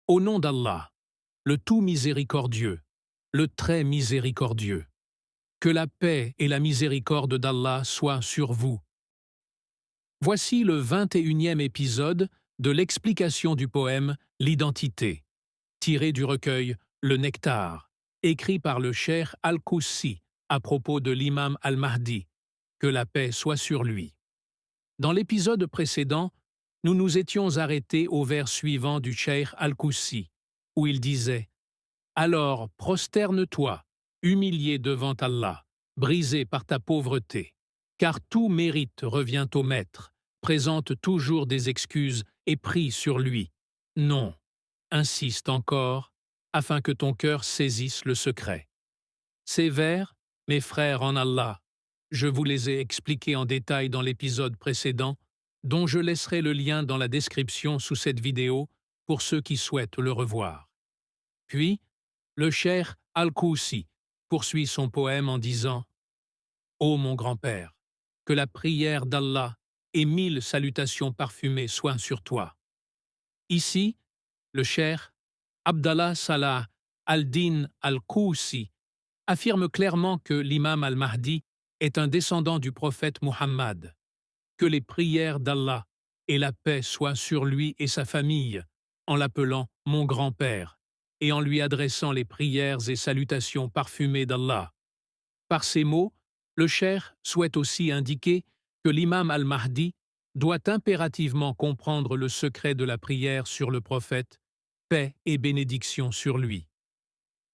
Au nom d'Allah, le tout miséricordieux, le très miséricordieux. Que la paix et la miséricorde d'Allah soient sur vous. Voici le 21e épisode de l'explication du poème L'identité, tiré du recueil Le Nectar, écrit par le cheikh Al-Koussi à propos de l'imam Al-Mahdi, que la paix soit sur lui. Dans l'épisode précédent, nous nous étions arrêtés au vers suivant du cheikh Al-Koussi, où il disait « Alors prosterne-toi, humilié devant Allah, brisé par ta pauvreté, car tout mérite revient au Maître, présente toujours des excuses et prie sur lui. Non, insiste encore, afin que ton cœur saisisse le secret. » Ces vers, mes frères en Allah, je vous les ai expliqués en détail dans l'épisode précédent, dont je laisserai le lien dans la description sous cette vidéo pour ceux qui souhaitent le revoir. Puis, le cheikh Al-Koussi poursuit son poème en disant « Ô mon grand-père, que la prière d'Allah et 1000 salutations parfumées soient sur toi. » Ici, le cheikh Abdallah Salah al-Din al-Koussi affirme clairement que l'imam al-Mahdi est un descendant du prophète Muhammad, que les prières d'Allah et la paix soient sur lui et sa famille, en l'appelant mon grand-père, et en lui adressant les prières et salutations parfumées d'Allah. Par ces mots, le cheikh souhaite aussi indiquer que l'imam al-Mahdi doit impérativement comprendre le secret de la prière sur le prophète, paix et bénédiction sur lui.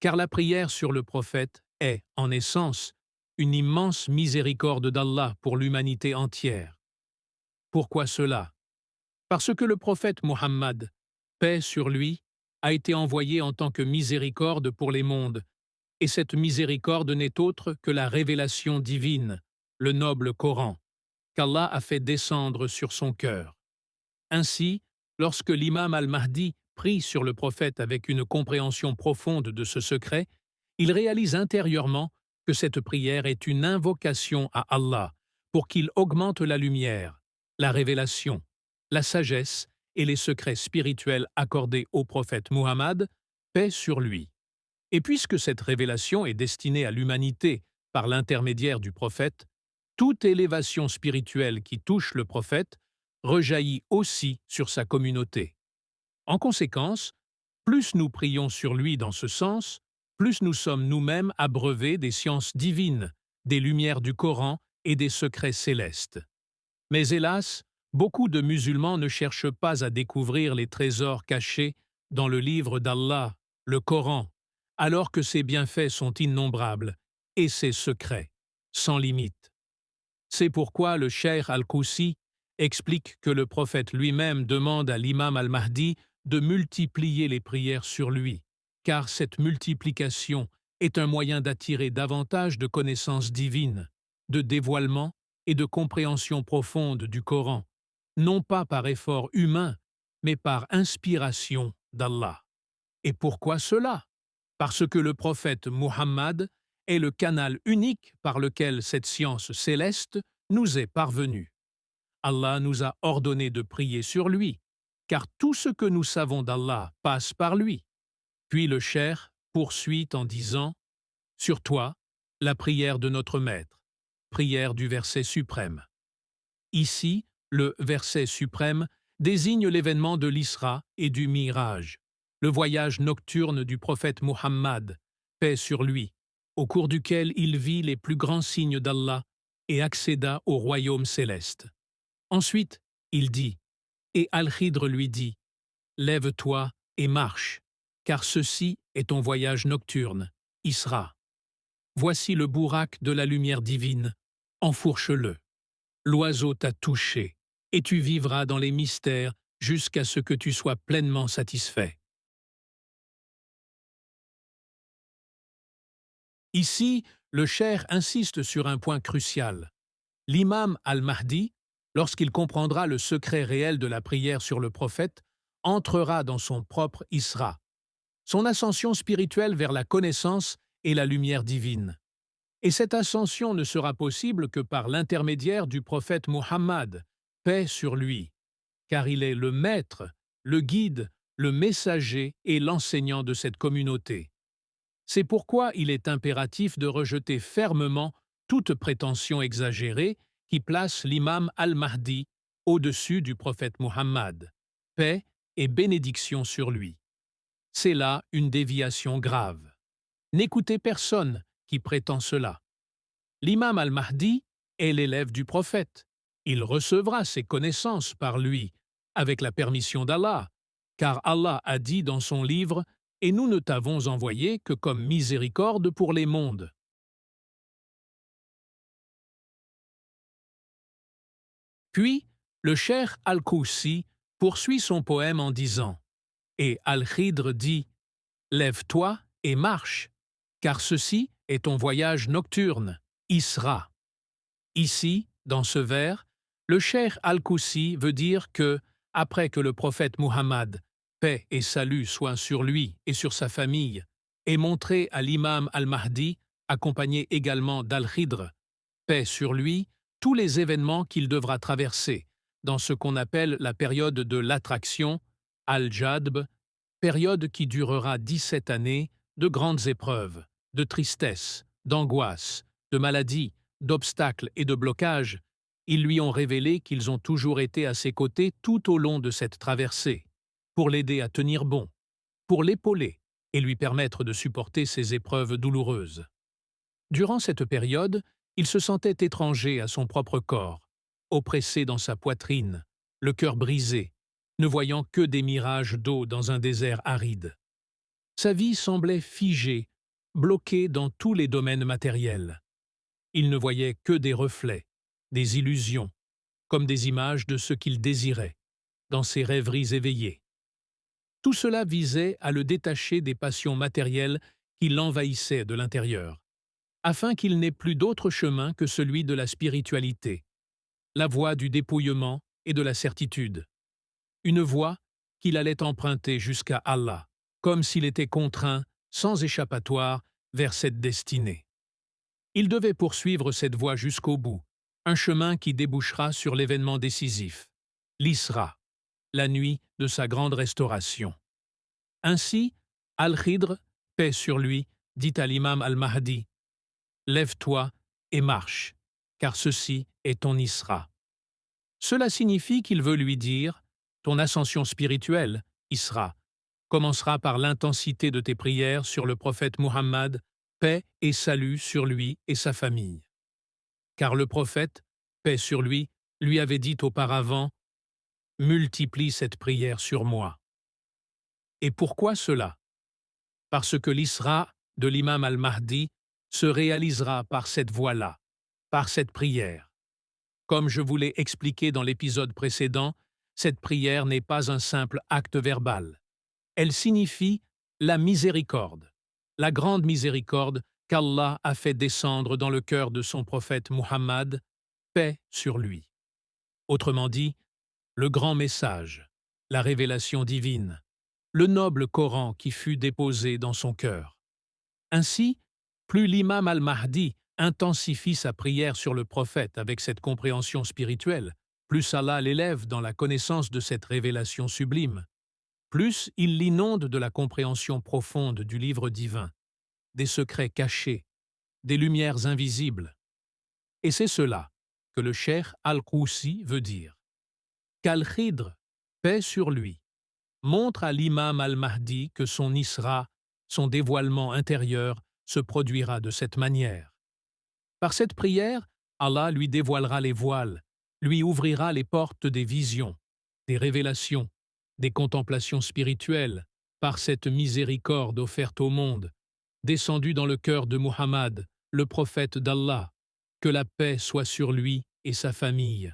Car la prière sur le prophète est, en essence, une immense miséricorde d'Allah pour l'humanité entière. Pourquoi cela? Parce que le prophète Muhammad, paix sur lui, a été envoyé en tant que miséricorde pour les mondes, et cette miséricorde n'est autre que la révélation divine, le noble Coran, qu'Allah a fait descendre sur son cœur. Ainsi, lorsque l'imam al-Mahdi prie sur le prophète avec une compréhension profonde de ce secret, il réalise intérieurement que cette prière est une invocation à Allah pour qu'il augmente la lumière, la révélation, la sagesse et les secrets spirituels accordés au prophète Muhammad, paix sur lui. Et puisque cette révélation est destinée à l'humanité par l'intermédiaire du prophète, toute élévation spirituelle qui touche le prophète rejaillit aussi sur sa communauté. En conséquence, plus nous prions sur lui dans ce sens, plus nous sommes nous-mêmes abreuvés des sciences divines, des lumières du Coran et des secrets célestes. Mais hélas, beaucoup de musulmans ne cherchent pas à découvrir les trésors cachés dans le livre d'Allah, le Coran, alors que ses bienfaits sont innombrables et ses secrets sans limite. C'est pourquoi le cheikh Al-Koussi explique que le prophète lui-même demande à l'imam al-Mahdi de multiplier les prières sur lui, car cette multiplication est un moyen d'attirer davantage de connaissances divines, de dévoilement et de compréhension profonde du Coran, non pas par effort humain, mais par inspiration d'Allah. Et pourquoi cela? Parce que le prophète Muhammad est le canal unique par lequel cette science céleste nous est parvenue. Allah nous a ordonné de prier sur lui, car tout ce que nous savons d'Allah passe par lui. Puis le cheikh poursuit en disant « Sur toi, la prière de notre Maître, prière du verset suprême. » Ici, le verset suprême désigne l'événement de l'Isra et du Miraj, le voyage nocturne du prophète Muhammad, paix sur lui, au cours duquel il vit les plus grands signes d'Allah et accéda au royaume céleste. Ensuite, il dit, et Al-Khidr lui dit, « Lève-toi et marche, car ceci est ton voyage nocturne, Isra. Voici le bourraque de la lumière divine, enfourche-le. L'oiseau t'a touché, et tu vivras dans les mystères jusqu'à ce que tu sois pleinement satisfait. » Ici, le cheikh insiste sur un point crucial. L'imam al-Mahdi, lorsqu'il comprendra le secret réel de la prière sur le prophète, entrera dans son propre Isra, son ascension spirituelle vers la connaissance et la lumière divine. Et cette ascension ne sera possible que par l'intermédiaire du prophète Muhammad, paix sur lui, car il est le maître, le guide, le messager et l'enseignant de cette communauté. C'est pourquoi il est impératif de rejeter fermement toute prétention exagérée qui place l'imam al-Mahdi au-dessus du prophète Muhammad, paix et bénédiction sur lui. C'est là une déviation grave. N'écoutez personne qui prétend cela. L'imam al-Mahdi est l'élève du prophète. Il recevra ses connaissances par lui, avec la permission d'Allah, car Allah a dit dans son livre « Et nous ne t'avons envoyé que comme miséricorde pour les mondes ». Puis, le cheikh al-Koussi poursuit son poème en disant « Et Al-Khidr dit « Lève-toi et marche, car ceci est ton voyage nocturne, Isra ». Ici, dans ce vers, le cheikh al-Koussi veut dire que, après que le prophète Muhammad, paix et salut soient sur lui et sur sa famille, ait montré à l'imam al-Mahdi, accompagné également d'Al-Khidr, paix sur lui, tous les événements qu'il devra traverser, dans ce qu'on appelle la période de l'attraction, Al-Jadb, période qui durera 17 années de grandes épreuves, de tristesse, d'angoisse, de maladie, d'obstacles et de blocages. Ils lui ont révélé qu'ils ont toujours été à ses côtés tout au long de cette traversée, pour l'aider à tenir bon, pour l'épauler et lui permettre de supporter ces épreuves douloureuses. Durant cette période, il se sentait étranger à son propre corps, oppressé dans sa poitrine, le cœur brisé, ne voyant que des mirages d'eau dans un désert aride. Sa vie semblait figée, bloquée dans tous les domaines matériels. Il ne voyait que des reflets, des illusions, comme des images de ce qu'il désirait, dans ses rêveries éveillées. Tout cela visait à le détacher des passions matérielles qui l'envahissaient de l'intérieur, afin qu'il n'ait plus d'autre chemin que celui de la spiritualité, la voie du dépouillement et de la certitude. Une voie qu'il allait emprunter jusqu'à Allah, comme s'il était contraint, sans échappatoire, vers cette destinée. Il devait poursuivre cette voie jusqu'au bout, un chemin qui débouchera sur l'événement décisif, l'Isra, la nuit de sa grande restauration. Ainsi, Al-Khidr, paix sur lui, dit à l'imam al-Mahdi « Lève-toi et marche, car ceci est ton Isra ». Cela signifie qu'il veut lui dire « Ton ascension spirituelle, Isra, commencera par l'intensité de tes prières sur le prophète Muhammad, paix et salut sur lui et sa famille. » Car le prophète, paix sur lui avait dit auparavant « Multiplie cette prière sur moi ». Et pourquoi cela? Parce que l'Isra de l'imam al-Mahdi se réalisera par cette voie-là, par cette prière. Comme je vous l'ai expliqué dans l'épisode précédent, cette prière n'est pas un simple acte verbal. Elle signifie la miséricorde, la grande miséricorde qu'Allah a fait descendre dans le cœur de son prophète Muhammad, paix sur lui. Autrement dit, le grand message, la révélation divine, le noble Coran qui fut déposé dans son cœur. Ainsi, plus l'imam al-Mahdi intensifie sa prière sur le prophète avec cette compréhension spirituelle, plus Allah l'élève dans la connaissance de cette révélation sublime, plus il l'inonde de la compréhension profonde du livre divin, des secrets cachés, des lumières invisibles. Et c'est cela que le cheikh al-Koussi veut dire. Qu'Al-Khidr, paix sur lui, montre à l'imam al-Mahdi que son Isra, son dévoilement intérieur, se produira de cette manière. Par cette prière, Allah lui dévoilera les voiles, lui ouvrira les portes des visions, des révélations, des contemplations spirituelles, par cette miséricorde offerte au monde, descendue dans le cœur de Muhammad, le prophète d'Allah, que la paix soit sur lui et sa famille.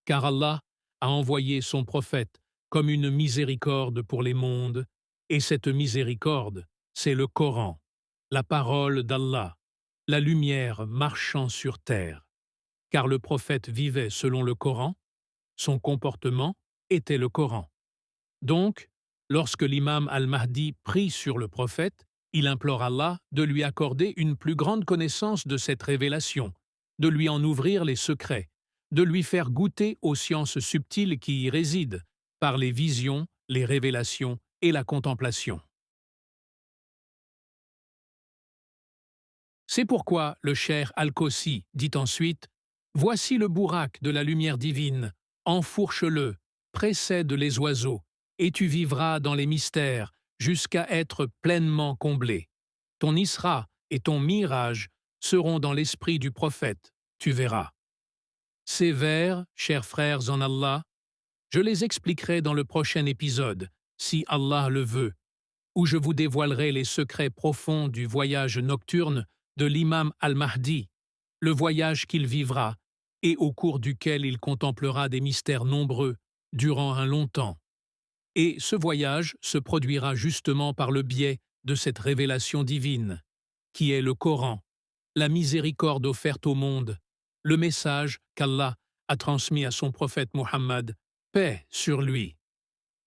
Car Allah a envoyé son prophète comme une miséricorde pour les mondes, et cette miséricorde, c'est le Coran, la parole d'Allah, la lumière marchant sur terre. Car le prophète vivait selon le Coran, son comportement était le Coran. Donc, lorsque l'imam al-Mahdi prie sur le prophète, il implore Allah de lui accorder une plus grande connaissance de cette révélation, de lui en ouvrir les secrets, de lui faire goûter aux sciences subtiles qui y résident, par les visions, les révélations et la contemplation. C'est pourquoi le cheikh Al-Kossi dit ensuite « Voici le bourraque de la lumière divine, enfourche-le, précède les oiseaux, et tu vivras dans les mystères jusqu'à être pleinement comblé. Ton Isra et ton Miraj seront dans l'esprit du prophète, tu verras. » Ces vers, chers frères en Allah, je les expliquerai dans le prochain épisode, si Allah le veut, où je vous dévoilerai les secrets profonds du voyage nocturne de l'imam al-Mahdi, le voyage qu'il vivra et au cours duquel il contemplera des mystères nombreux durant un long temps. Et ce voyage se produira justement par le biais de cette révélation divine, qui est le Coran, la miséricorde offerte au monde, le message qu'Allah a transmis à son prophète Muhammad, paix sur lui.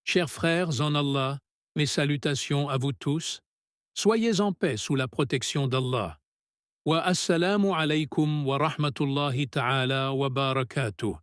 Chers frères en Allah, mes salutations à vous tous, soyez en paix sous la protection d'Allah. Wa assalamu alaykum wa rahmatullahi ta'ala wa barakatuh.